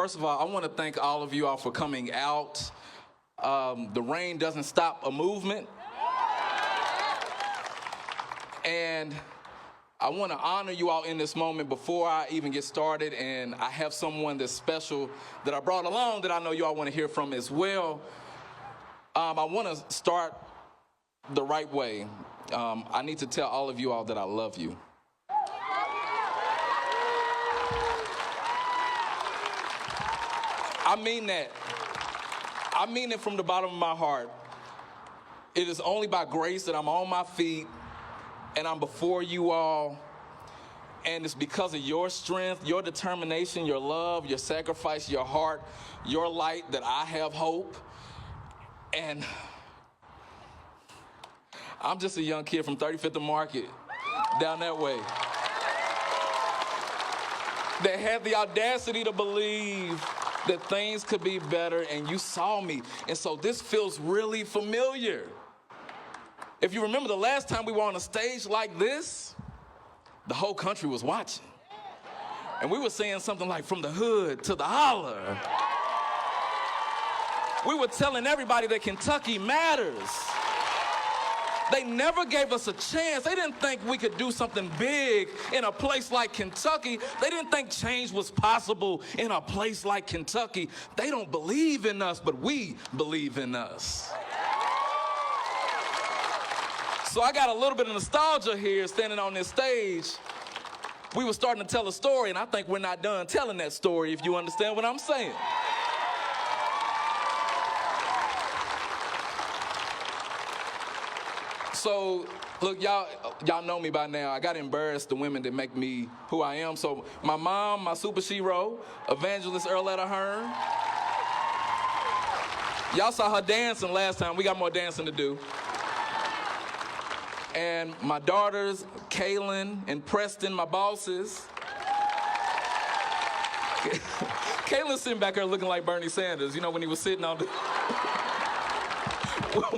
First of all, I want to thank all of you all for coming out. The rain doesn't stop a movement. And I want to honor you all in this moment before I even get started. And I have someone that's special that I brought along that I know you all want to hear from as well. I want to start the right way. I need to tell all of you all that I love you. I mean that. I mean it from the bottom of my heart. It is only by grace that I'm on my feet and I'm before you all. And it's because of your strength, your determination, your love, your sacrifice, your heart, your light that I have hope. And I'm just a young kid from 35th and Market, down that way, that had the audacity to believe that things could be better, and you saw me. And so this feels really familiar. If you remember the last time we were on a stage like this, the whole country was watching. And we were saying something like, from the hood to the holler. We were telling everybody that Kentucky matters. They never gave us a chance. They didn't think we could do something big in a place like Kentucky. They didn't think change was possible in a place like Kentucky. They don't believe in us, but we believe in us. So I got a little bit of nostalgia here standing on this stage. We were starting to tell a story, and I think we're not done telling that story, if you understand what I'm saying. So, look, y'all know me by now. I got to embarrass the women that make me who I am. So, my mom, my super shero, Evangelist Earletta Hearn. Y'all saw her dancing last time. We got more dancing to do. And my daughters, Kaylin and Preston, my bosses. Kaylin's sitting back there looking like Bernie Sanders, you know, when he was sitting on the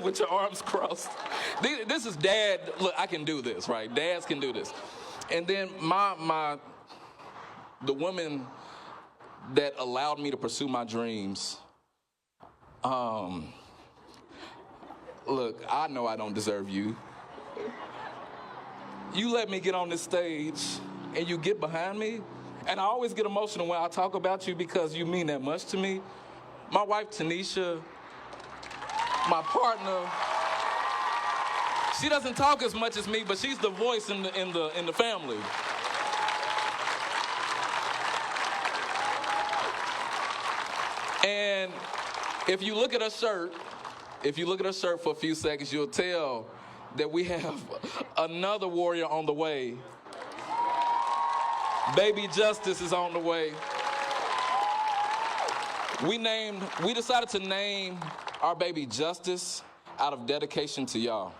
with your arms crossed. This is dad. Look, I can do this, right? Dads can do this. And then the woman that allowed me to pursue my dreams. Look, I know I don't deserve you. You let me get on this stage and you get behind me. And I always get emotional when I talk about you because you mean that much to me. My wife, Tanisha, my partner, she doesn't talk as much as me, but she's the voice in the family. And if you look at her shirt for a few seconds, you'll tell that we have another warrior on the way. Baby Justice is on the way. We decided to name our baby Justice out of dedication to y'all,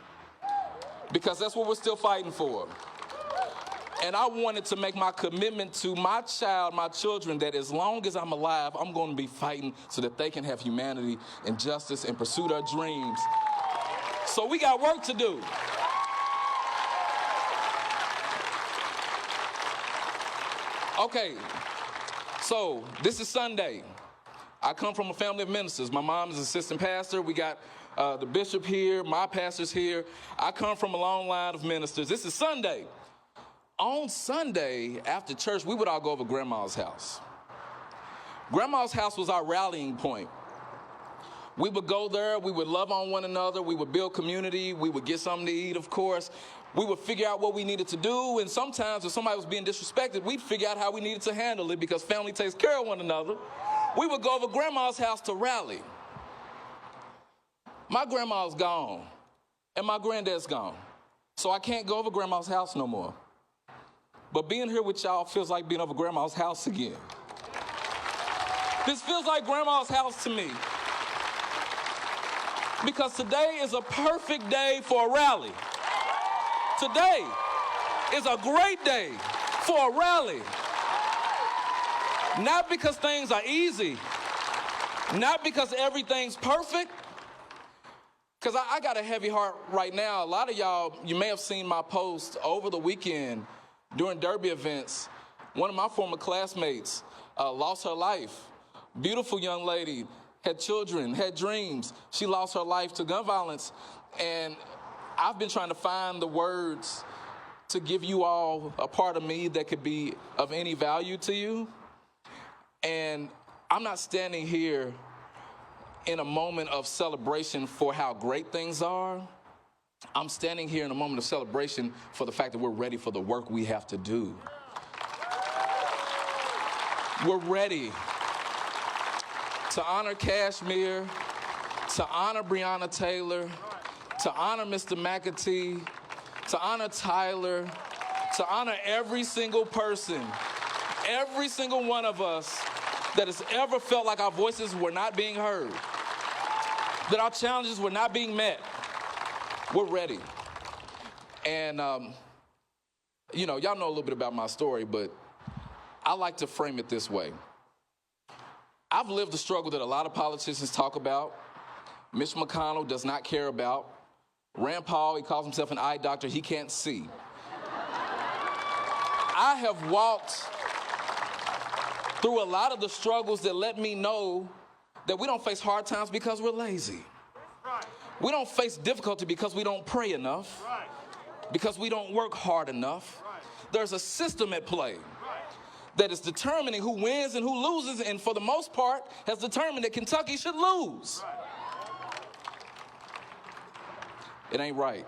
because that's what we're still fighting for. And I wanted to make my commitment to my child, my children, that as long as I'm alive, I'm going to be fighting so that they can have humanity and justice and pursue their dreams. So we got work to do. Okay, so this is Sunday. I come from a family of ministers. My mom is assistant pastor. We got the bishop here, my pastor's here. I come from a long line of ministers. This is Sunday. On Sunday, after church, we would all go over Grandma's house. Grandma's house was our rallying point. We would go there, we would love on one another, we would build community, we would get something to eat, of course. We would figure out what we needed to do, and sometimes if somebody was being disrespected, we'd figure out how we needed to handle it because family takes care of one another. We would go over Grandma's house to rally. My grandma's gone, and my granddad's gone, so I can't go over Grandma's house no more. But being here with y'all feels like being over Grandma's house again. This feels like Grandma's house to me. Because today is a perfect day for a rally. Today is a great day for a rally. Not because things are easy, not because everything's perfect, because I got a heavy heart right now. A lot of y'all, you may have seen my post over the weekend during Derby events. One of my former classmates lost her life Beautiful young lady, had children, had dreams. She lost her life to gun violence. And I've been trying to find the words to give you all a part of me that could be of any value to you. And I'm not standing here in a moment of celebration for how great things are. I'm standing here in a moment of celebration for the fact that we're ready for the work we have to do. We're ready to honor Kashmir, to honor Breonna Taylor, to honor Mr. McAtee, to honor Tyler, to honor every single person, every single one of us that has ever felt like our voices were not being heard, that our challenges were not being met. We're ready. And, y'all know a little bit about my story, but I like to frame it this way. I've lived the struggle that a lot of politicians talk about. Mitch McConnell does not care about. Rand Paul, he calls himself an eye doctor, he can't see. I have walked through a lot of the struggles that let me know that we don't face hard times because we're lazy. We don't face difficulty because we don't pray enough, because we don't work hard enough. There's a system at play that is determining who wins and who loses, and for the most part has determined that Kentucky should lose. It ain't right.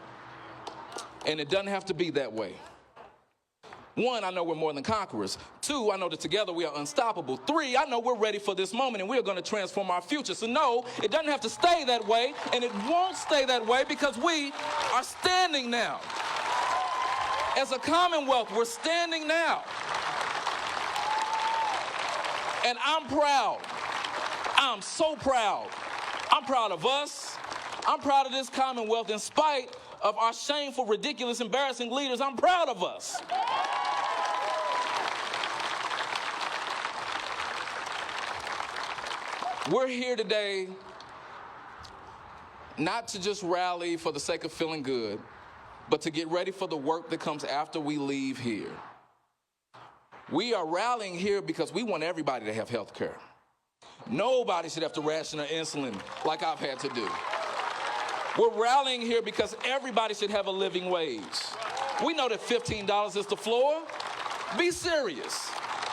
And it doesn't have to be that way. 1, I know we're more than conquerors. 2, I know that together we are unstoppable. 3, I know we're ready for this moment and we're going to transform our future. So no, it doesn't have to stay that way, and it won't stay that way because we are standing now. As a Commonwealth, we're standing now. And I'm proud. I'm so proud. I'm proud of us. I'm proud of this Commonwealth. In spite of our shameful, ridiculous, embarrassing leaders, I'm proud of us. We're here today not to just rally for the sake of feeling good, but to get ready for the work that comes after we leave here. We are rallying here because we want everybody to have health care. Nobody should have to ration their insulin like I've had to do. We're rallying here because everybody should have a living wage. We know that $15 is the floor. Be serious.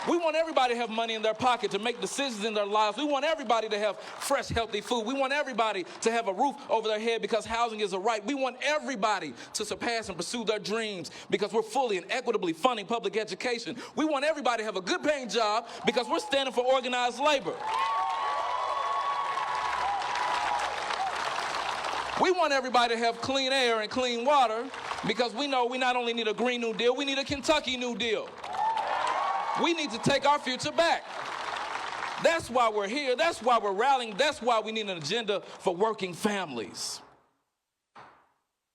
We want everybody to have money in their pocket to make decisions in their lives. We want everybody to have fresh, healthy food. We want everybody to have a roof over their head because housing is a right. We want everybody to surpass and pursue their dreams because we're fully and equitably funding public education. We want everybody to have a good paying job because we're standing for organized labor. We want everybody to have clean air and clean water because we know we not only need a Green New Deal, we need a Kentucky New Deal. We need to take our future back. That's why we're here. That's why we're rallying. That's why we need an agenda for working families.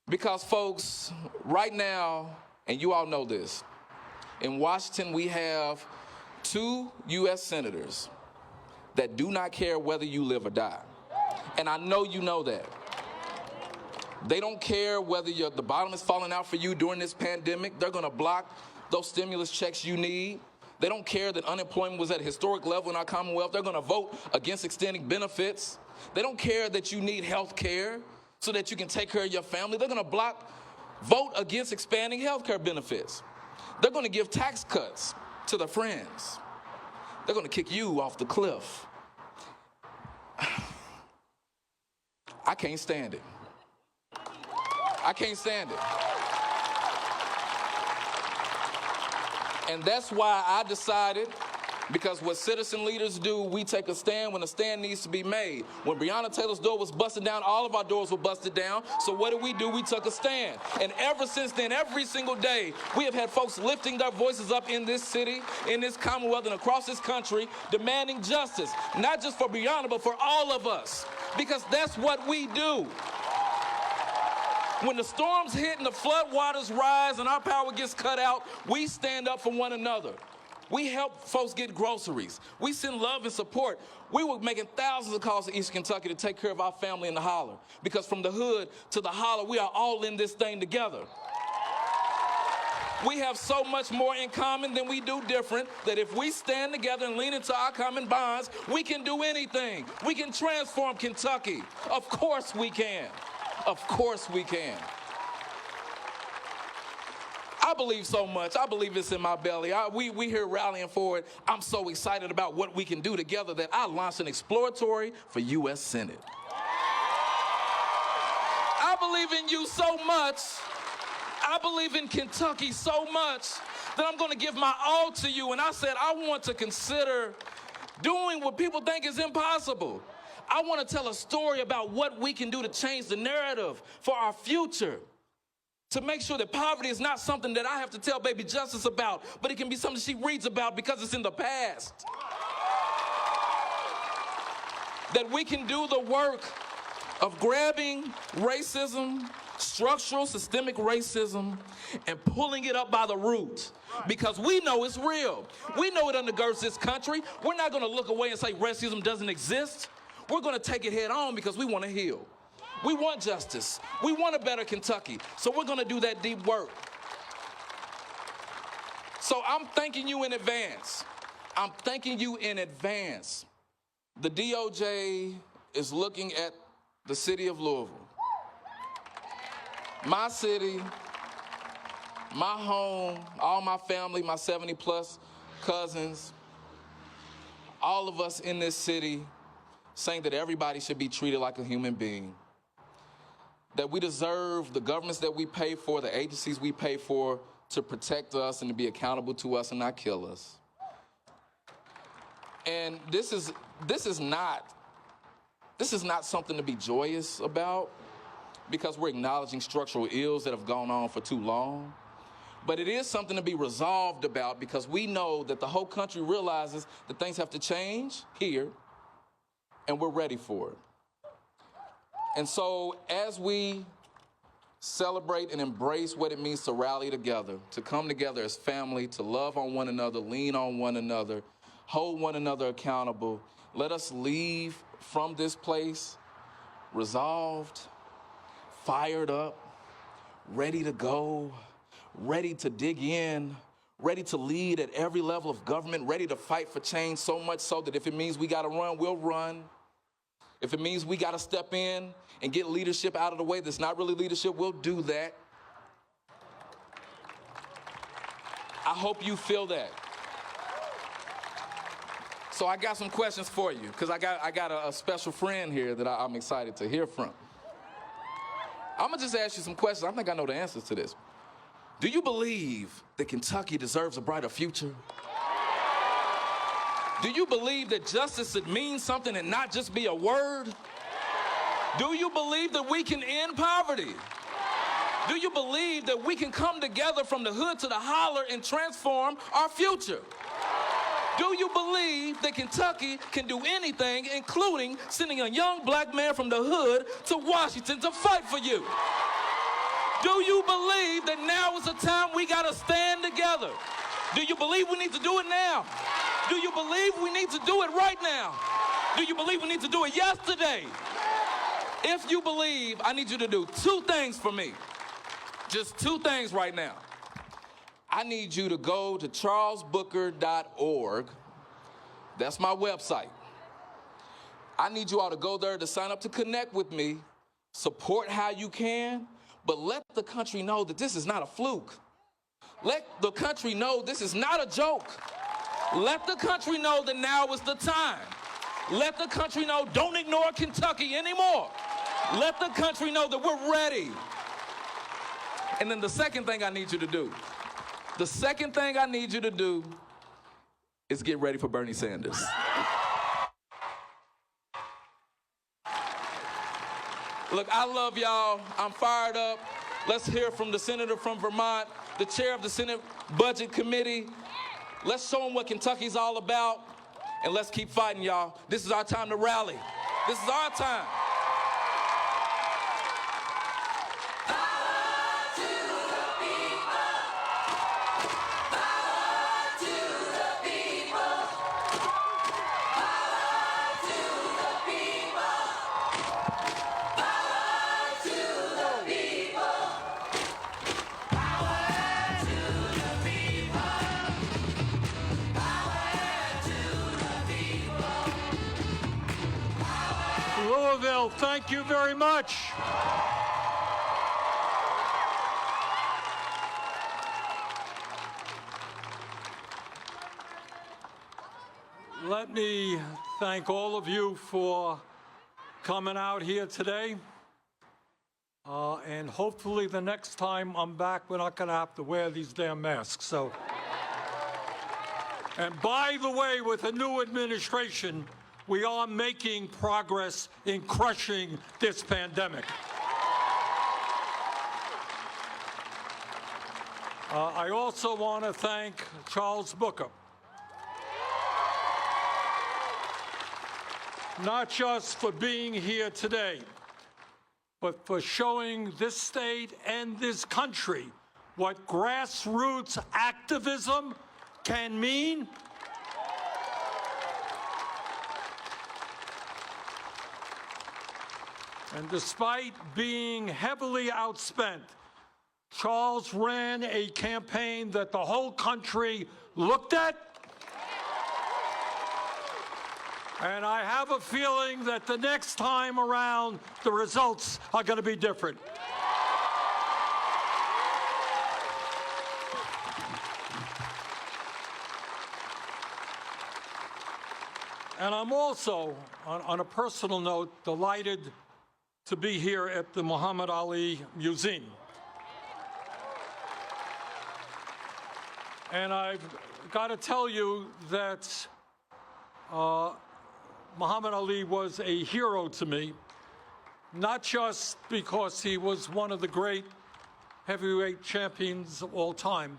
Because, folks, right now, and you all know this, in Washington we have 2 U.S. senators that do not care whether you live or die. And I know you know that. They don't care whether the bottom is falling out for you during this pandemic. They're going to block those stimulus checks you need. They don't care that unemployment was at a historic level in our Commonwealth. They're going to vote against extending benefits. They don't care that you need health care so that you can take care of your family. They're going to vote against expanding health care benefits. They're going to give tax cuts to their friends. They're going to kick you off the cliff. I can't stand it. I can't stand it. And that's why I decided, because what citizen leaders do, we take a stand when a stand needs to be made. When Breonna Taylor's door was busted down, all of our doors were busted down. So what do? We took a stand. And ever since then, every single day, we have had folks lifting their voices up in this city, in this Commonwealth, and across this country, demanding justice, not just for Breonna, but for all of us, because that's what we do. When the storms hit and the flood waters rise and our power gets cut out, we stand up for one another. We help folks get groceries. We send love and support. We were making thousands of calls to East Kentucky to take care of our family in the holler, because from the hood to the holler, we are all in this thing together. We have so much more in common than we do different, that if we stand together and lean into our common bonds, we can do anything. We can transform Kentucky. Of course we can. Of course we can. I believe so much. I believe it's in my belly. We here rallying for it. I'm so excited about what we can do together that I launched an exploratory for U.S. Senate. I believe in you so much. I believe in Kentucky so much that I'm going to give my all to you. And I said, I want to consider doing what people think is impossible. I want to tell a story about what we can do to change the narrative for our future, to make sure that poverty is not something that I have to tell baby Justice about, but it can be something she reads about because it's in the past. That we can do the work of grabbing racism, structural systemic racism, and pulling it up by the roots, because we know it's real. We know it undergirds this country. We're not going to look away and say racism doesn't exist. We're going to take it head on because we want to heal. We want justice. We want a better Kentucky. So we're going to do that deep work. So I'm thanking you in advance. I'm thanking you in advance. The DOJ is looking at the city of Louisville. My city, my home, all my family, my 70-plus cousins, all of us in this city saying that everybody should be treated like a human being, that we deserve the governments that we pay for, the agencies we pay for, to protect us and to be accountable to us and not kill us. And this is not something to be joyous about, because we're acknowledging structural ills that have gone on for too long. But it is something to be resolved about, because we know that the whole country realizes that things have to change here, and we're ready for it. And so as we celebrate and embrace what it means to rally together, to come together as family, to love on one another, lean on one another, hold one another accountable, let us leave from this place resolved, fired up, ready to go, ready to dig in, ready to lead at every level of government, ready to fight for change, so much so that if it means we got to run, we'll run. If it means we got to step in and get leadership out of the way that's not really leadership, we'll do that. I hope you feel that. So I got some questions for you, because I got a special friend here that I'm excited to hear from. I'm going to just ask you some questions. I think I know the answers to this. Do you believe that Kentucky deserves a brighter future? Do you believe that justice should mean something and not just be a word? Do you believe that we can end poverty? Do you believe that we can come together from the hood to the holler and transform our future? Do you believe that Kentucky can do anything, including sending a young black man from the hood to Washington to fight for you? Do you believe that now is the time we got to stand together? Do you believe we need to do it now? Do you believe we need to do it right now? Do you believe we need to do it yesterday? If you believe, I need you to do two things for me. Just two things right now. I need you to go to charlesbooker.org. That's my website. I need you all to go there to sign up to connect with me, support how you can, but let the country know that this is not a fluke. Let the country know this is not a joke. Let the country know that now is the time. Let the country know don't ignore Kentucky anymore. Let the country know that we're ready. And then the second thing I need you to do, is get ready for Bernie Sanders. Look, I love y'all. I'm fired up. Let's hear from the senator from Vermont, the chair of the Senate Budget Committee. Let's show them what Kentucky's all about, and let's keep fighting, y'all. This is our time to rally. This is our time. Louisville, thank you very much. Let me thank all of you for coming out here today. And hopefully the next time I'm back, we're not going to have to wear these damn masks. So, and by the way, with the new administration, we are making progress in crushing this pandemic. I also want to thank Charles Booker, not just for being here today, but for showing this state and this country what grassroots activism can mean. And despite being heavily outspent, Charles ran a campaign that the whole country looked at. And I have a feeling that the next time around, the results are going to be different. And I'm also, on a personal note, delighted to be here at the Muhammad Ali Museum. And I've got to tell you that Muhammad Ali was a hero to me, not just because he was one of the great heavyweight champions of all time,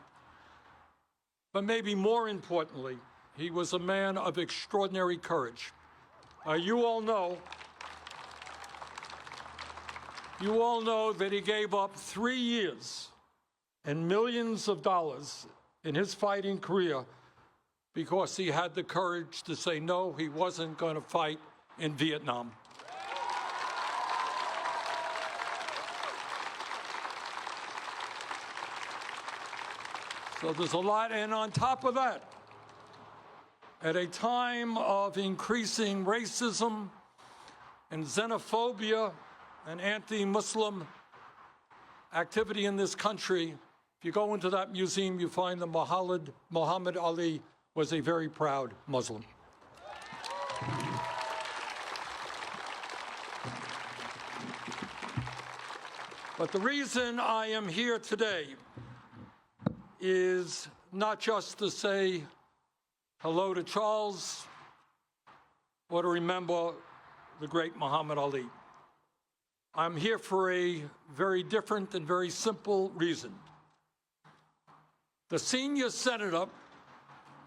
but maybe more importantly, he was a man of extraordinary courage. You all know that he gave up 3 years and millions of dollars in his fighting career because he had the courage to say no, he wasn't going to fight in Vietnam. So there's a lot, and on top of that, at a time of increasing racism and xenophobia and anti-Muslim activity in this country, if you go into that museum, you find that Muhammad Ali was a very proud Muslim. But the reason I am here today is not just to say hello to Charles or to remember the great Muhammad Ali. I'm here for a very different and very simple reason. The senior senator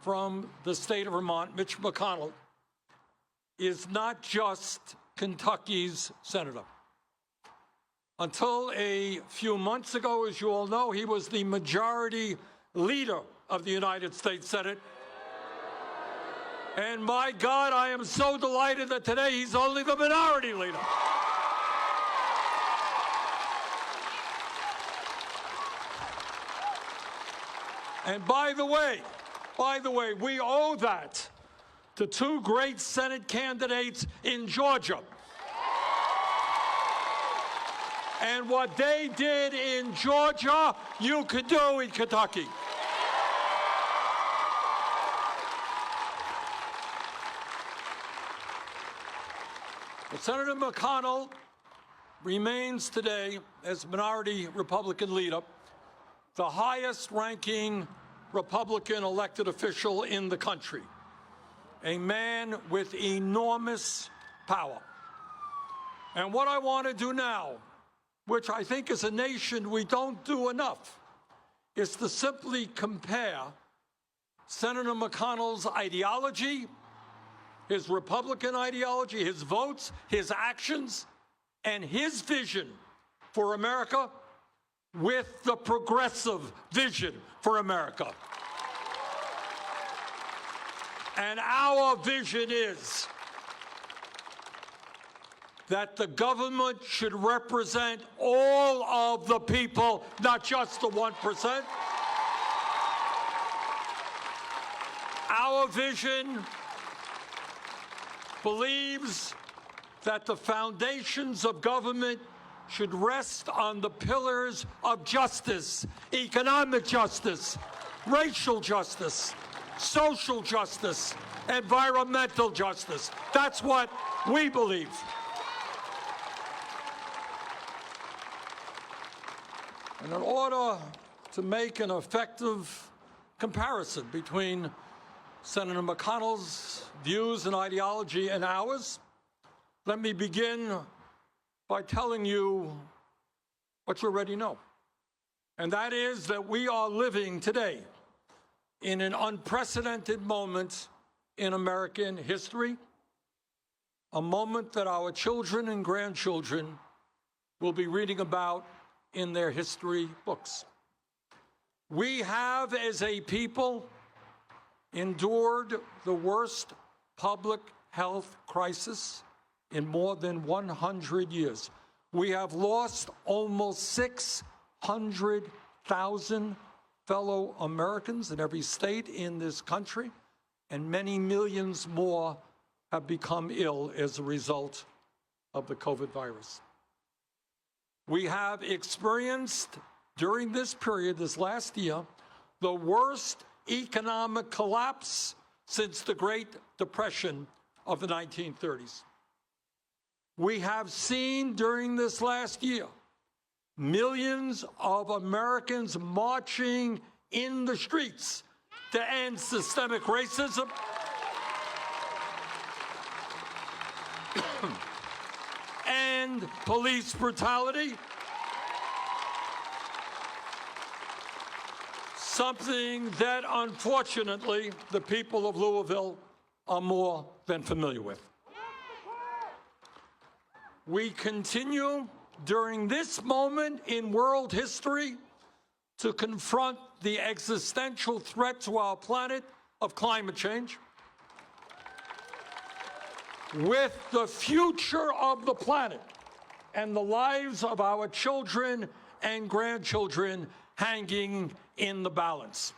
from the state of Vermont, Mitch McConnell, is not just Kentucky's senator. Until a few months ago, as you all know, he was the majority leader of the United States Senate. And my God, I am so delighted that today he's only the minority leader. And by the way, we owe that to two great Senate candidates in Georgia. And what they did in Georgia, you could do in Kentucky. But Senator McConnell remains today, as minority Republican leader, the highest-ranking Republican elected official in the country, a man with enormous power. And what I want to do now, which I think as a nation we don't do enough, is to simply compare Senator McConnell's ideology, his Republican ideology, his votes, his actions, and his vision for America with the progressive vision for America. And our vision is that the government should represent all of the people, not just the 1%. Our vision believes that the foundations of government should rest on the pillars of justice, economic justice, racial justice, social justice, environmental justice. That's what we believe. And in order to make an effective comparison between Senator McConnell's views and ideology and ours, let me begin by telling you what you already know. And that is that we are living today in an unprecedented moment in American history, a moment that our children and grandchildren will be reading about in their history books. We have, as a people, endured the worst public health crisis in more than 100 years. We have lost almost 600,000 fellow Americans in every state in this country, and many millions more have become ill as a result of the COVID virus. We have experienced during this period, this last year, the worst economic collapse since the Great Depression of the 1930s. We have seen during this last year millions of Americans marching in the streets to end systemic racism and police brutality, something that, unfortunately, the people of Louisville are more than familiar with. We continue during this moment in world history to confront the existential threat to our planet of climate change, with the future of the planet and the lives of our children and grandchildren hanging in the balance.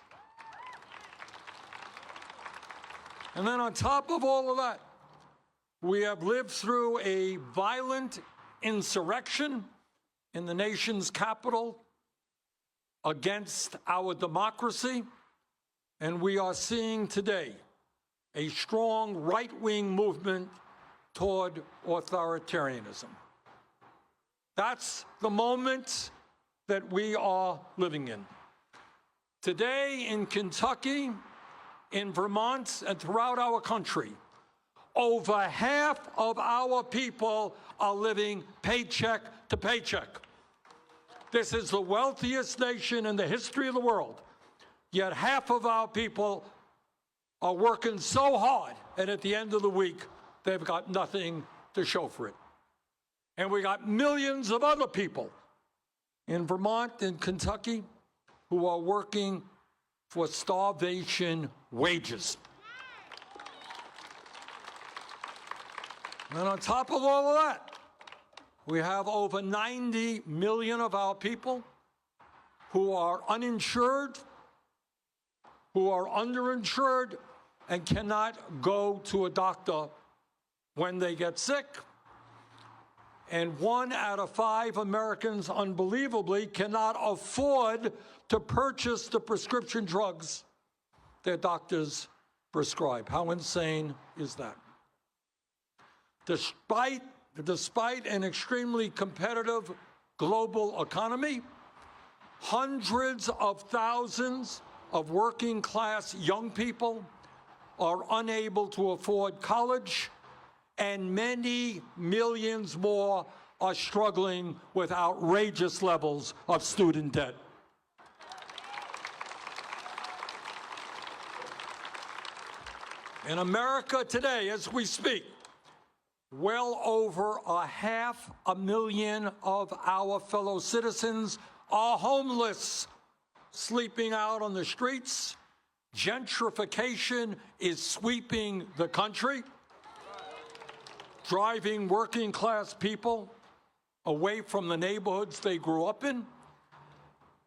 And then on top of all of that, we have lived through a violent insurrection in the nation's capital against our democracy, and we are seeing today a strong right-wing movement toward authoritarianism. That's the moment that we are living in. Today in Kentucky, in Vermont, and throughout our country, over half of our people are living paycheck to paycheck. This is the wealthiest nation in the history of the world, yet half of our people are working so hard, and at the end of the week, they've got nothing to show for it. And we got millions of other people in Vermont and Kentucky who are working for starvation wages. And on top of all of that, we have over 90 million of our people who are uninsured, who are underinsured, and cannot go to a doctor when they get sick. And 1 out of 5 Americans, unbelievably, cannot afford to purchase the prescription drugs their doctors prescribe. How insane is that? Despite an extremely competitive global economy, hundreds of thousands of working-class young people are unable to afford college, and many millions more are struggling with outrageous levels of student debt. In America today, as we speak, well over 500,000 of our fellow citizens are homeless, sleeping out on the streets. Gentrification is sweeping the country, driving working-class people away from the neighborhoods they grew up in.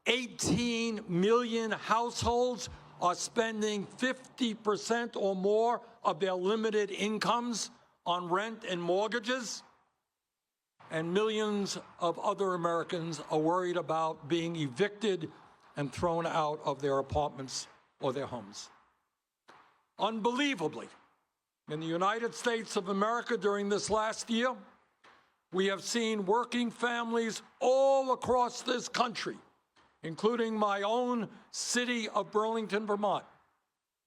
18 million households are spending 50% or more of their limited incomes on rent and mortgages. and millions of other Americans are worried about being evicted and thrown out of their apartments or their homes. Unbelievably, in the United States of America during this last year, we have seen working families all across this country, including my own city of Burlington, Vermont,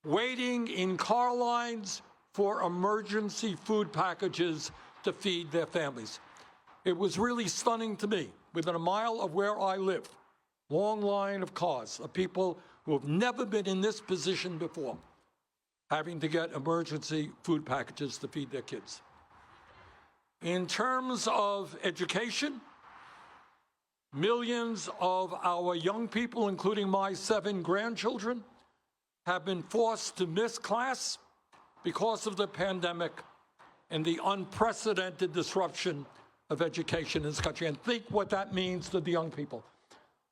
waiting in car lines for emergency food packages to feed their families. It was really stunning to me. Within a mile of where I live, long line of cars of people who have never been in this position before, having to get emergency food packages to feed their kids. In terms of education, millions of our young people, including my 7 grandchildren, have been forced to miss class because of the pandemic and the unprecedented disruption of education in this country. And think what that means to the young people,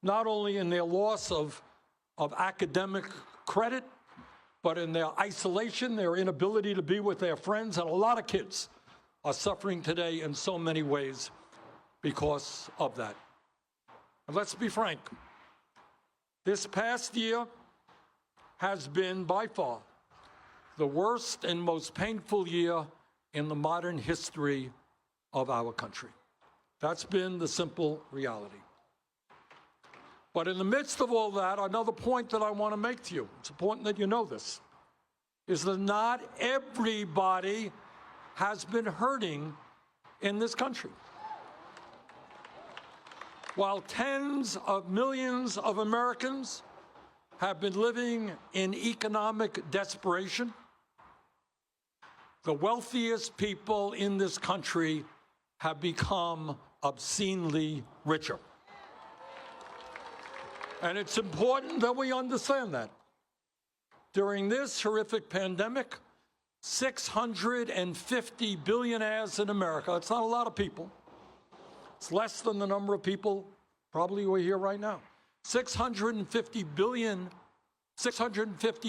not only in their loss of academic credit, but in their isolation, their inability to be with their friends. And a lot of kids are suffering today in so many ways because of that. And let's be frank, this past year has been by far the worst and most painful year in the modern history of our country. That's been the simple reality. But in the midst of all that, another point that I want to make to you, it's important that you know this, is that not everybody has been hurting in this country. While tens of millions of Americans have been living in economic desperation, the wealthiest people in this country have become obscenely richer. And it's important that we understand that. During this horrific pandemic, 650 billionaires in America, it's not a lot of people, it's less than the number of people probably who are here right now. 650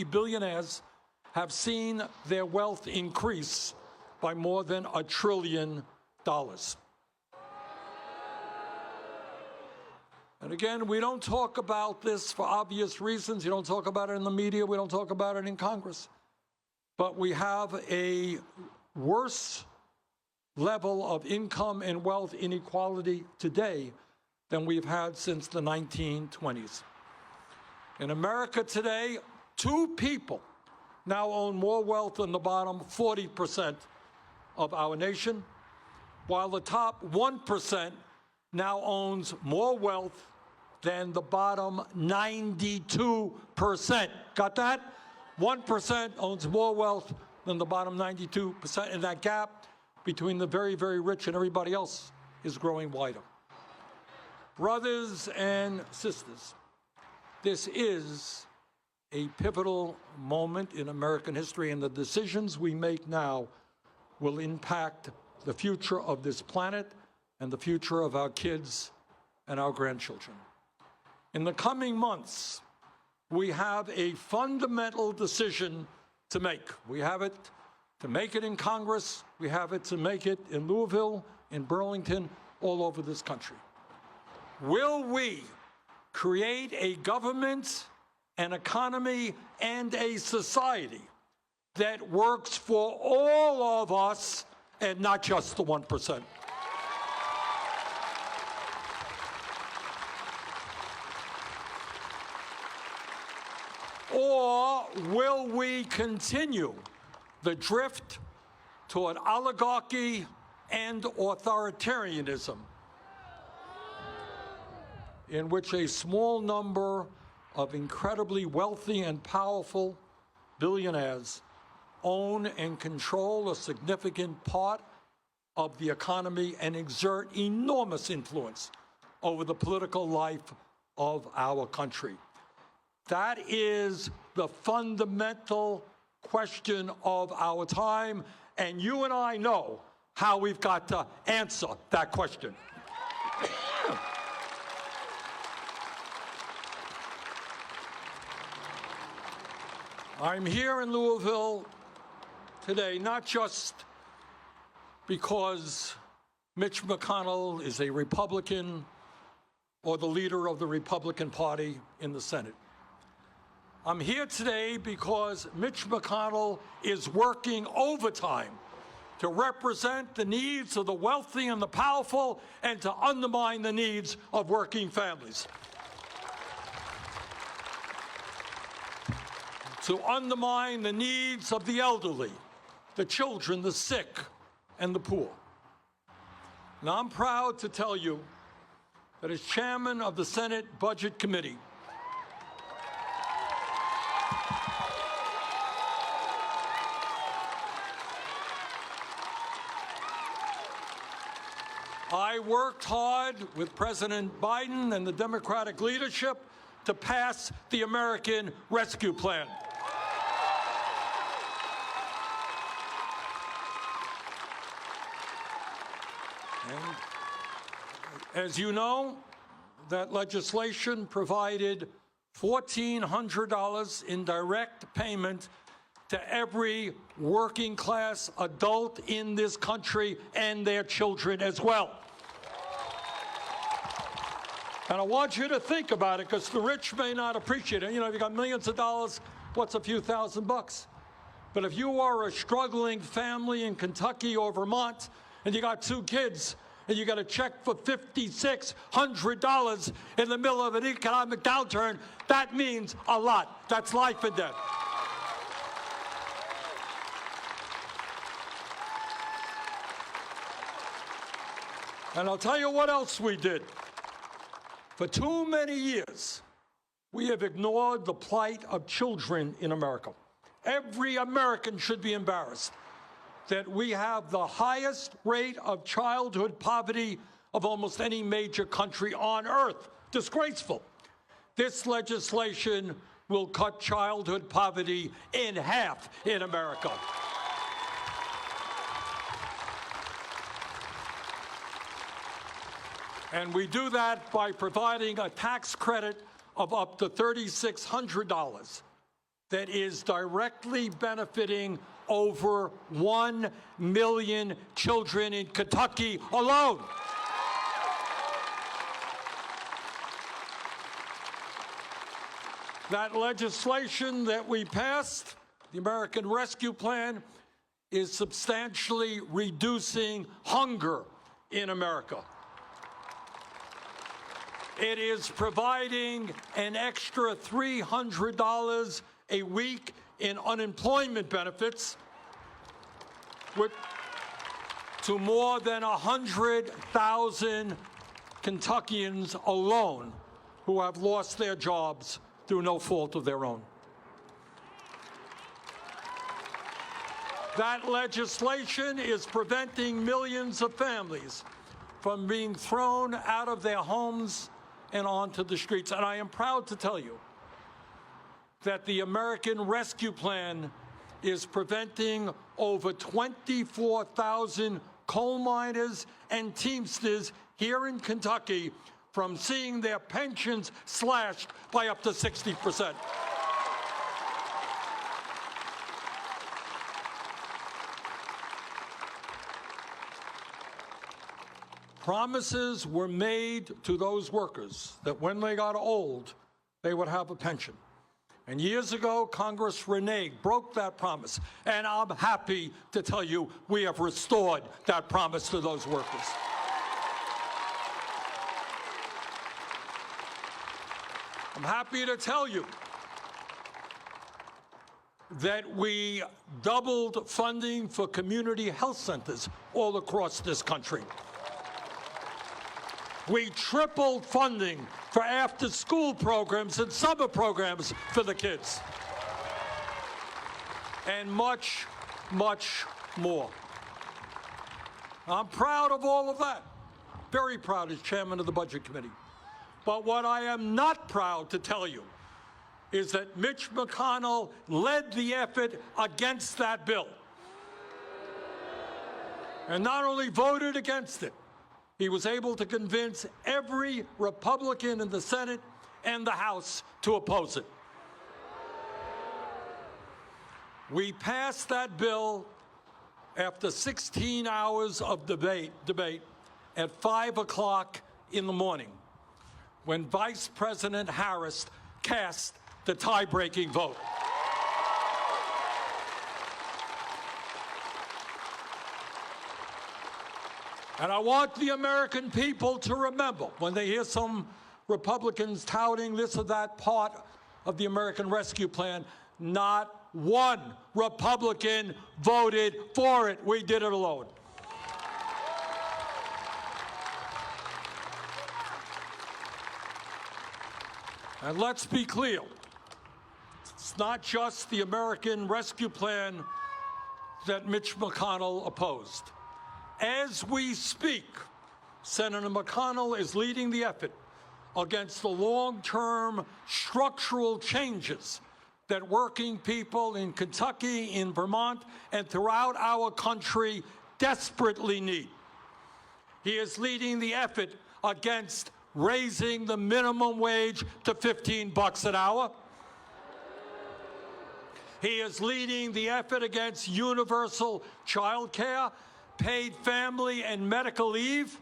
billionaires have seen their wealth increase by more than $1 trillion. And again, we don't talk about this for obvious reasons. You don't talk about it in the media. We don't talk about it in Congress. But we have a worse level of income and wealth inequality today than we've had since the 1920s. In America today, 2 people now own more wealth than the bottom 40% of our nation, while the top 1% now owns more wealth than the bottom 92%. Got that? 1% owns more wealth than the bottom 92%, and that gap between the very, very rich and everybody else is growing wider. Brothers and sisters, this is a pivotal moment in American history, and the decisions we make now will impact the future of this planet and the future of our kids and our grandchildren. In the coming months, we have a fundamental decision to make. We have it to make it in Congress. We have it to make it in Louisville, in Burlington, all over this country. Will we create a government, an economy, and a society that works for all of us and not just the 1%? Or will we continue the drift toward oligarchy and authoritarianism, in which a small number of incredibly wealthy and powerful billionaires own and control a significant part of the economy and exert enormous influence over the political life of our country? That is the fundamental question of our time, and you and I know how we've got to answer that question. I'm here in Louisville today not just because Mitch McConnell is a Republican or the leader of the Republican Party in the Senate. I'm here today because Mitch McConnell is working overtime to represent the needs of the wealthy and the powerful and to undermine the needs of working families. To undermine the needs of the elderly, the children, the sick, and the poor. Now, I'm proud to tell you that as chairman of the Senate Budget Committee, I worked hard with President Biden and the Democratic leadership to pass the American Rescue Plan. And as you know, that legislation provided $1,400 in direct payment to every working class adult in this country and their children as well. And I want you to think about it, because the rich may not appreciate it. You know, if you got millions of dollars, what's a few $1,000s? But if you are a struggling family in Kentucky or Vermont, and you got 2 kids, and you got a check for $5,600 in the middle of an economic downturn, that means a lot. That's life and death. And I'll tell you what else we did. For too many years, we have ignored the plight of children in America. Every American should be embarrassed that we have the highest rate of childhood poverty of almost any major country on earth. Disgraceful. This legislation will cut childhood poverty in half in America. And we do that by providing a tax credit of up to $3,600 that is directly benefiting over 1 million children in Kentucky alone. That legislation that we passed, the American Rescue Plan, is substantially reducing hunger in America. It is providing an extra $300 a week in unemployment benefits to more than 100,000 Kentuckians alone who have lost their jobs through no fault of their own. That legislation is preventing millions of families from being thrown out of their homes and onto the streets. And I am proud to tell you that the American Rescue Plan is preventing over 24,000 coal miners and Teamsters here in Kentucky from seeing their pensions slashed by up to 60%. Promises were made to those workers that when they got old, they would have a pension. And years ago, Congress reneged, broke that promise. And I'm happy to tell you we have restored that promise to those workers. I'm happy to tell you that we doubled funding for community health centers all across this country. We tripled funding for after-school programs and summer programs for the kids. And much, much more. I'm proud of all of that. Very proud as chairman of the Budget Committee. But what I am not proud to tell you is that Mitch McConnell led the effort against that bill. And not only voted against it, he was able to convince every Republican in the Senate and the House to oppose it. We passed that bill after 16 hours of debate at 5 o'clock in the morning when Vice President Harris cast the tie-breaking vote. And I want the American people to remember, when they hear some Republicans touting this or that part of the American Rescue Plan, not one Republican voted for it. We did it alone. And let's be clear, it's not just the American Rescue Plan that Mitch McConnell opposed. As we speak, Senator McConnell is leading the effort against the long-term structural changes that working people in Kentucky, in Vermont, and throughout our country desperately need. He is leading the effort against raising the minimum wage to $15 an hour. He is leading the effort against universal child care, paid family and medical leave,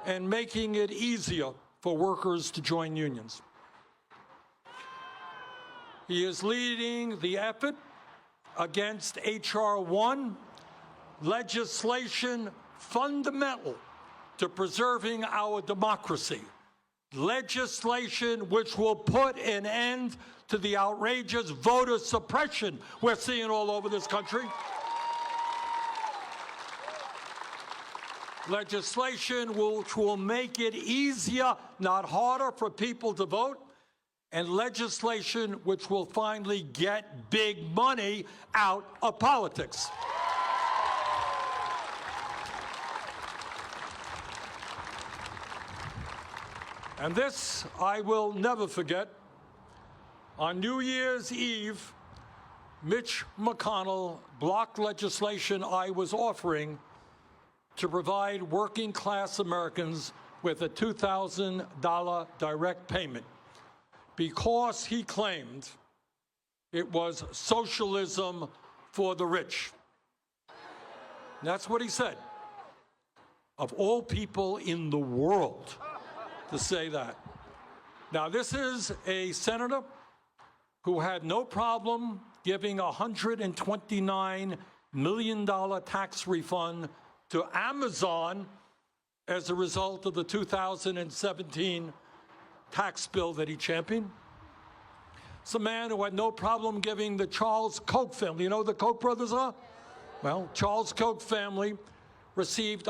and making it easier for workers to join unions. He is leading the effort against H.R. 1, legislation fundamental to preserving our democracy, legislation which will put an end to the outrageous voter suppression we're seeing all over this country. Legislation which will make it easier, not harder, for people to vote, and legislation which will finally get big money out of politics. And this I will never forget. On New Year's Eve, Mitch McConnell blocked legislation I was offering to provide working-class Americans with a $2,000 direct payment because he claimed it was socialism for the rich. And that's what he said. Of all people in the world to say that. Now, this is a senator who had no problem giving a $129 million tax refund to Amazon as a result of the 2017 tax bill that he championed. It's a man who had no problem giving the Charles Koch family, you know who the Koch brothers are? Well, Charles Koch family received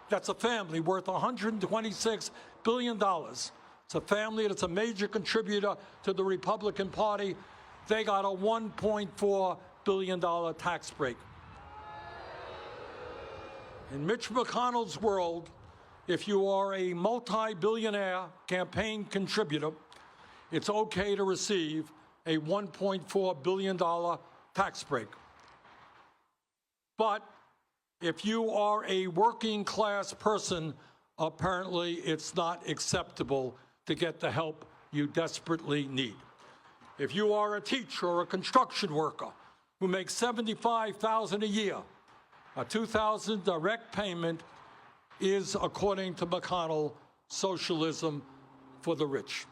that's a family worth $126 billion. It's a family that's a major contributor to the Republican Party. They got a $1.4 billion tax break. In Mitch McConnell's world, if you are a multi-billionaire campaign contributor, it's okay to receive a $1.4 billion tax break. But if you are a working class person, apparently it's not acceptable to get the help you desperately need. If you are a teacher or a construction worker who makes $75,000 a year, a $2,000 direct payment is, according to McConnell, socialism for the rich.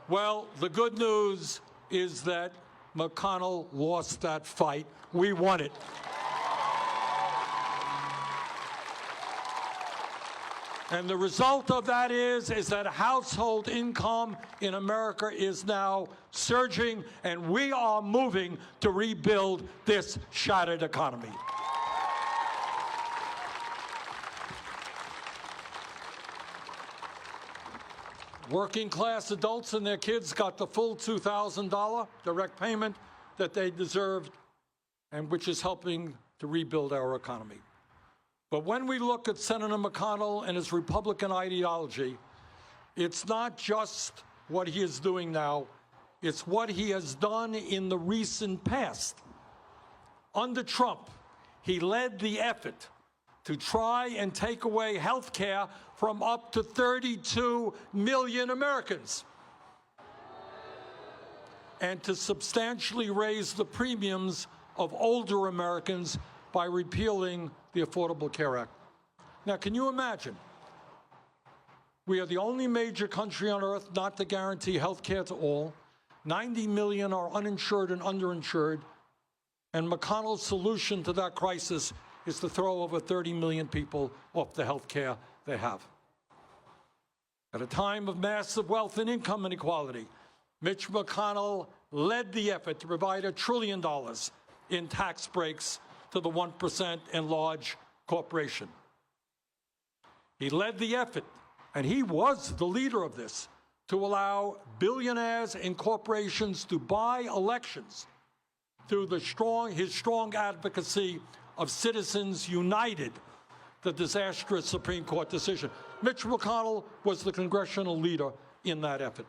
Well, the good news is that McConnell lost that fight. We won it. And the result of that is that household income in America is now surging, and we are moving to rebuild this shattered economy. Working class adults and their kids got the full $2,000 direct payment that they deserved, and which is helping to rebuild our economy. But when we look at Senator McConnell and his Republican ideology, it's not just what he is doing now, it's what he has done in the recent past. Under Trump, he led the effort to try and take away health care from up to 32 million Americans, and to substantially raise the premiums of older Americans by repealing the Affordable Care Act. Now, can you imagine? We are the only major country on earth not to guarantee health care to all. 90 million are uninsured and underinsured. And McConnell's solution to that crisis is to throw over 30 million people off the health care they have. At a time of massive wealth and income inequality, Mitch McConnell led the effort to provide $1 trillion in tax breaks to the 1% and large corporation. He led the effort, and he was the leader of this, to allow billionaires and corporations to buy elections through his strong advocacy of Citizens United, the disastrous Supreme Court decision. Mitch McConnell was the congressional leader in that effort.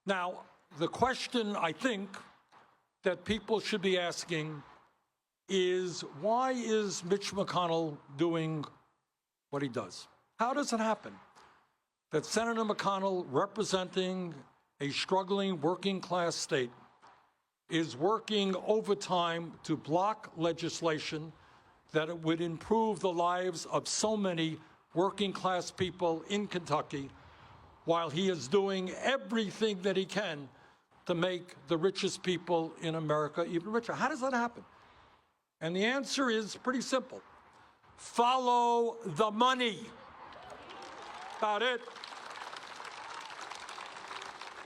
Now, the question I think that people should be asking is, why is Mitch McConnell doing what he does? How does it happen that Senator McConnell, representing a struggling working-class state, is working overtime to block legislation that would improve the lives of so many working-class people in Kentucky, while he is doing everything that he can to make the richest people in America even richer? How does that happen? And the answer is pretty simple. Follow the money. About it.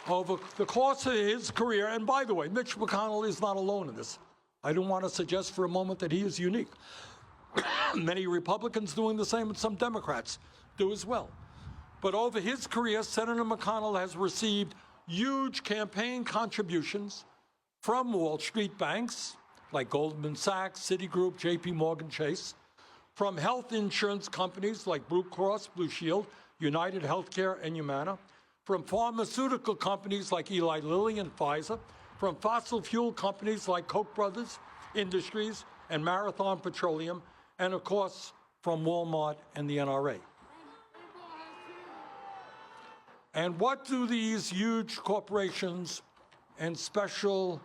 Over the course of his career, and by the way, Mitch McConnell is not alone in this. I don't want to suggest for a moment that he is unique. Many Republicans doing the same, and some Democrats do as well. But over his career, Senator McConnell has received huge campaign contributions from Wall Street banks like Goldman Sachs, Citigroup, JP Morgan Chase, from health insurance companies like Blue Cross Blue Shield, United Healthcare, and Humana, from pharmaceutical companies like Eli Lilly and Pfizer, from fossil fuel companies like Koch Brothers Industries and Marathon Petroleum, and of course, from Walmart and the NRA. And what do these huge corporations and special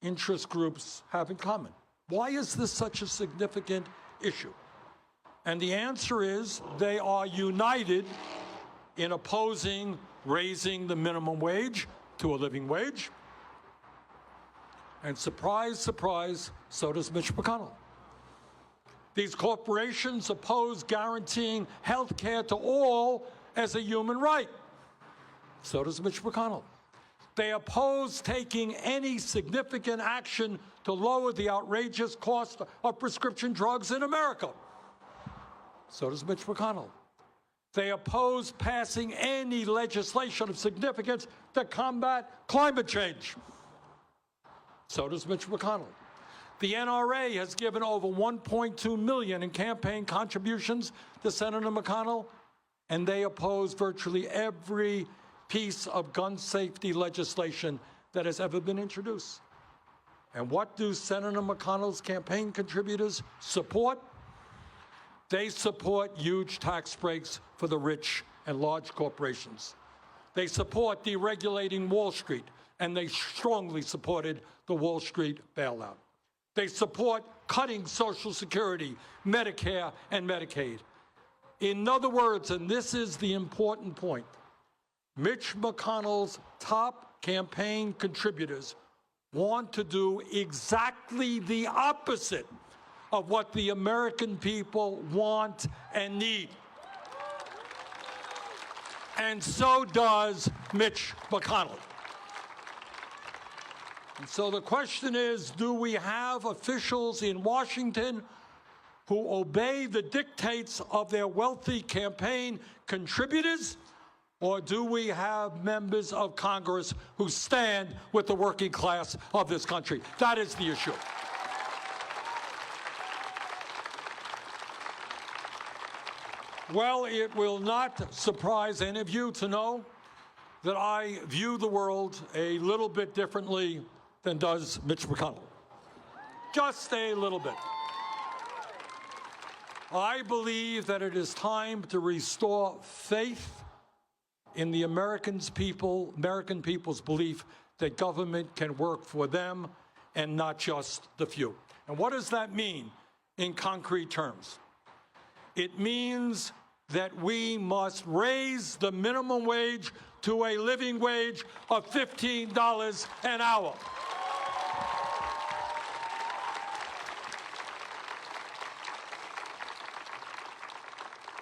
interest groups have in common? Why is this such a significant issue? And the answer is they are united in opposing raising the minimum wage to a living wage. And surprise, surprise, so does Mitch McConnell. These corporations oppose guaranteeing health care to all as a human right. So does Mitch McConnell. They oppose taking any significant action to lower the outrageous cost of prescription drugs in America. So does Mitch McConnell. They oppose passing any legislation of significance to combat climate change. So does Mitch McConnell. The NRA has given over $1.2 million in campaign contributions to Senator McConnell, and they oppose virtually every piece of gun safety legislation that has ever been introduced. And what do Senator McConnell's campaign contributors support? They support huge tax breaks for the rich and large corporations. They support deregulating Wall Street, and they strongly supported the Wall Street bailout. They support cutting Social Security, Medicare, and Medicaid. In other words, and this is the important point, Mitch McConnell's top campaign contributors want to do exactly the opposite of what the American people want and need. And so does Mitch McConnell. And so the question is, do we have officials in Washington who obey the dictates of their wealthy campaign contributors, or do we have members of Congress who stand with the working class of this country? That is the issue. Well, it will not surprise any of you to know that I view the world a little bit differently than does Mitch McConnell. Just a little bit. I believe that it is time to restore faith in the American people's belief that government can work for them and not just the few. And what does that mean in concrete terms? It means that we must raise the minimum wage to a living wage of $15 an hour.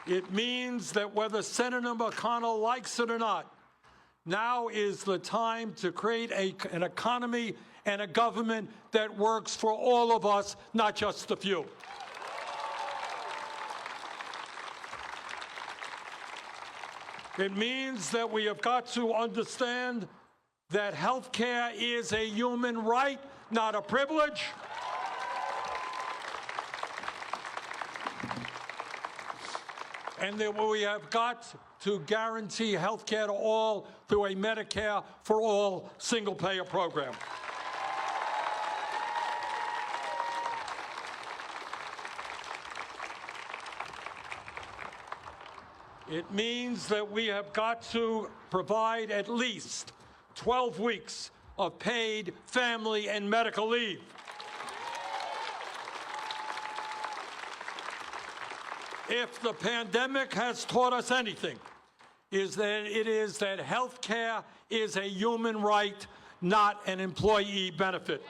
It means that whether Senator McConnell likes it or not, now is the time to create an economy and a government that works for all of us, not just the few. It means that we have got to understand that health care is a human right, not a privilege. And that we have got to guarantee health care to all through a Medicare for all single-payer program. It means that we have got to provide at least 12 weeks of paid family and medical leave. If the pandemic has taught us anything, it is that health care is a human right, not an employee benefit.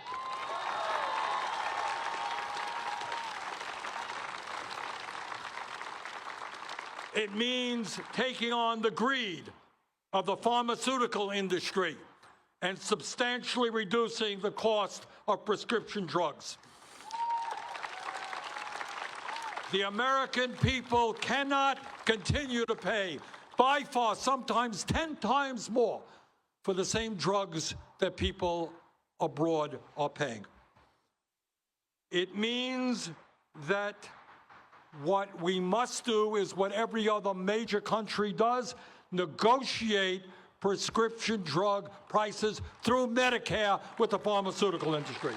It means taking on the greed of the pharmaceutical industry and substantially reducing the cost of prescription drugs. The American people cannot continue to pay, by far, sometimes 10 times more, for the same drugs that people abroad are paying. It means that what we must do is what every other major country does: negotiate prescription drug prices through Medicare with the pharmaceutical industry.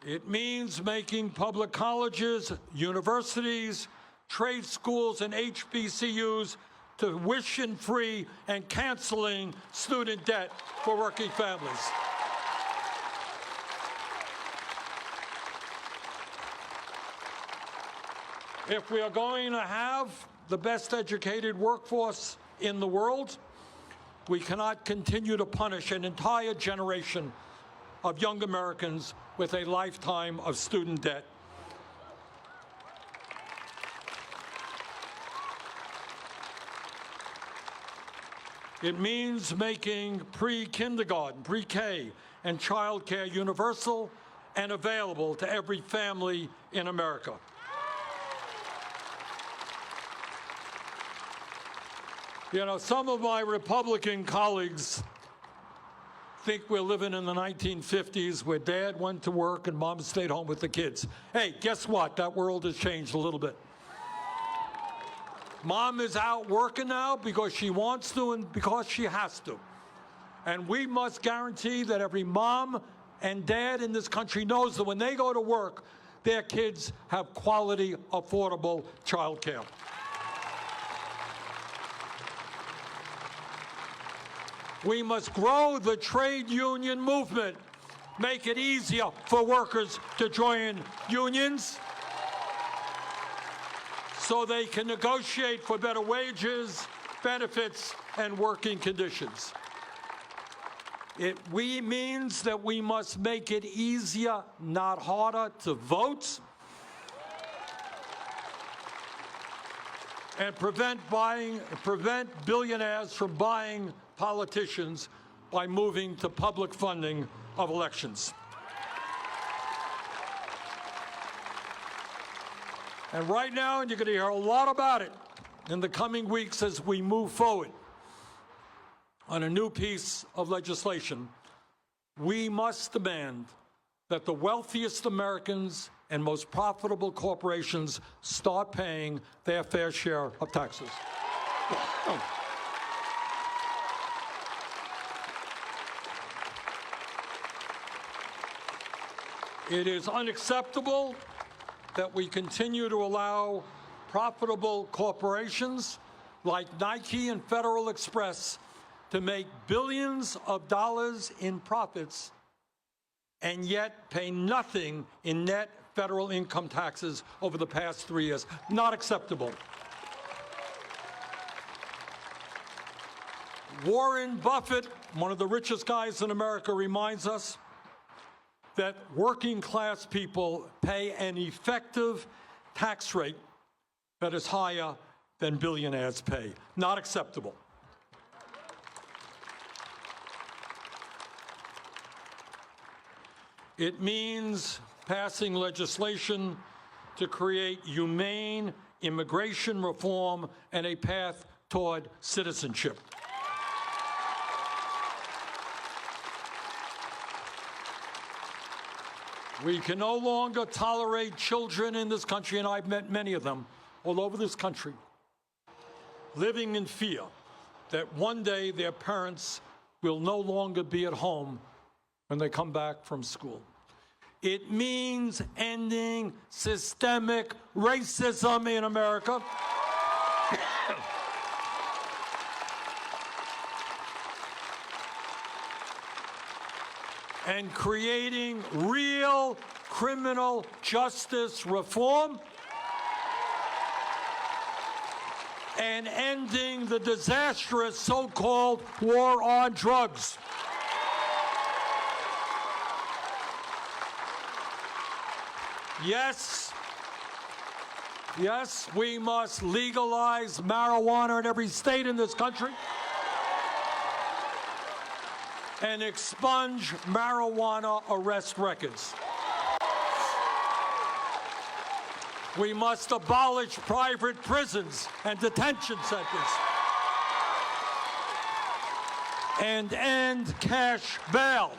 It means making public colleges, universities, trade schools, and HBCUs tuition-free and canceling student debt for working families. If we are going to have the best educated workforce in the world, we cannot continue to punish an entire generation of young Americans with a lifetime of student debt. It means making pre-kindergarten, pre-K, and child care universal and available to every family in America. You know, some of my Republican colleagues think we're living in the 1950s where dad went to work and mom stayed home with the kids. Hey, guess what? That world has changed a little bit. Mom is out working now because she wants to and because she has to. And we must guarantee that every mom and dad in this country knows that when they go to work, their kids have quality, affordable child care. We must grow the trade union movement, make it easier for workers to join unions so they can negotiate for better wages, benefits, and working conditions. It means that we must make it easier, not harder, to vote and prevent billionaires from buying politicians by moving to public funding of elections. And right now, and you're going to hear a lot about it in the coming weeks as we move forward on a new piece of legislation, we must demand that the wealthiest Americans and most profitable corporations start paying their fair share of taxes. It is unacceptable that we continue to allow profitable corporations like Nike and Federal Express to make billions of dollars in profits and yet pay nothing in net federal income taxes over the past 3 years. Not acceptable. Warren Buffett, one of the richest guys in America, reminds us that working class people pay an effective tax rate that is higher than billionaires pay. Not acceptable. It means passing legislation to create humane immigration reform and a path toward citizenship. We can no longer tolerate children in this country, and I've met many of them all over this country, living in fear that one day their parents will no longer be at home when they come back from school. It means ending systemic racism in America. And creating real criminal justice reform and ending the disastrous so-called war on drugs. Yes, we must legalize marijuana in every state in this country and expunge marijuana arrest records. We must abolish private prisons and detention centers and end cash bail.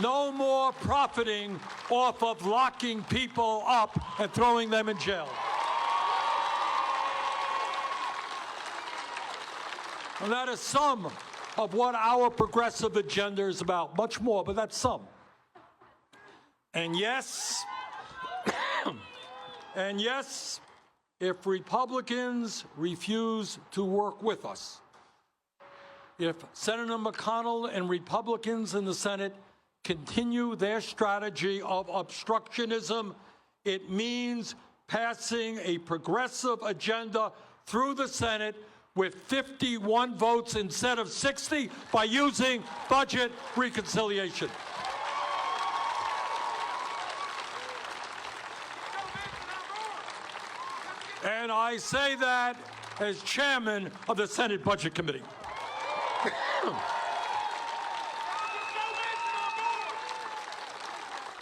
No more profiting off of locking people up and throwing them in jail. And that is some of what our progressive agenda is about. Much more, but that's some. And yes, if Republicans refuse to work with us, if Senator McConnell and Republicans in the Senate continue their strategy of obstructionism, it means passing a progressive agenda through the Senate with 51 votes instead of 60 by using budget reconciliation. And I say that as chairman of the Senate Budget Committee.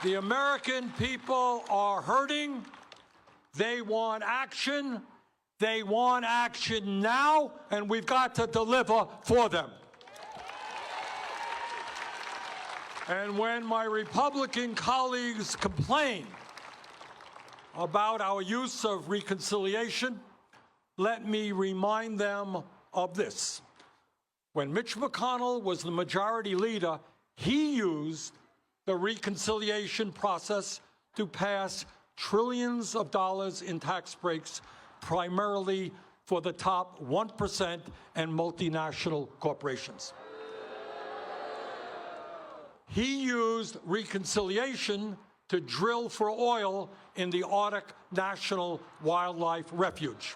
The American people are hurting. They want action. They want action now, and we've got to deliver for them. And when my Republican colleagues complain about our use of reconciliation, let me remind them of this. When Mitch McConnell was the majority leader, he used the reconciliation process to pass trillions of dollars in tax breaks, primarily for the top 1% and multinational corporations. He used reconciliation to drill for oil in the Arctic National Wildlife Refuge.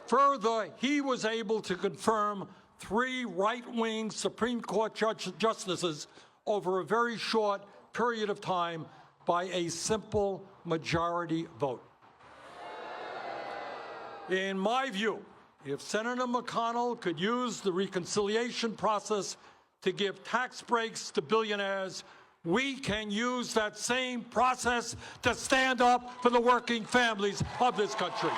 Further, he was able to confirm 3 right-wing Supreme Court justices over a very short period of time by a simple majority vote. In my view, if Senator McConnell could use the reconciliation process to give tax breaks to billionaires, we can use that same process to stand up for the working families of this country.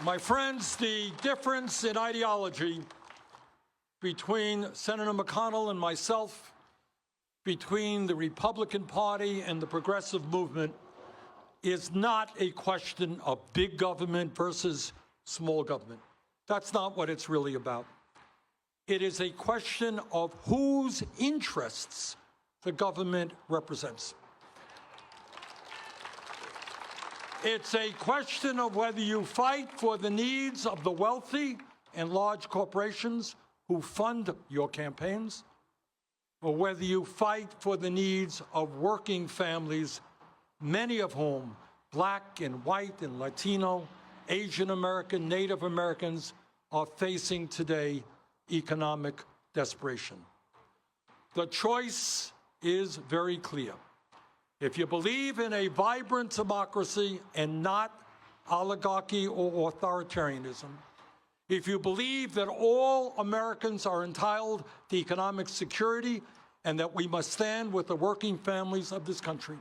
My friends, the difference in ideology between Senator McConnell and myself, between the Republican Party and the progressive movement, is not a question of big government versus small government. That's not what it's really about. It is a question of whose interests the government represents. It's a question of whether you fight for the needs of the wealthy and large corporations who fund your campaigns, or whether you fight for the needs of working families, many of whom, Black and white and Latino, Asian American, Native Americans, are facing today economic desperation. The choice is very clear. If you believe in a vibrant democracy and not oligarchy or authoritarianism, if you believe that all Americans are entitled to economic security and that we must stand with the working families of this country,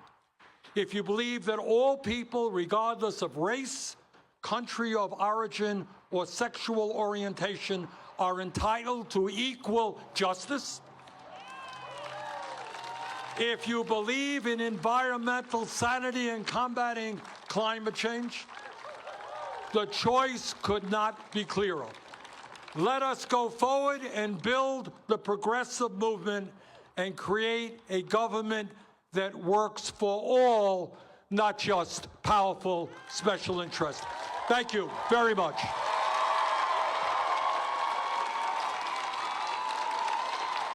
if you believe that all people, regardless of race, country of origin, or sexual orientation, are entitled to equal justice, if you believe in environmental sanity and combating climate change, the choice could not be clearer. Let us go forward and build the progressive movement and create a government that works for all, not just powerful special interests. Thank you very much.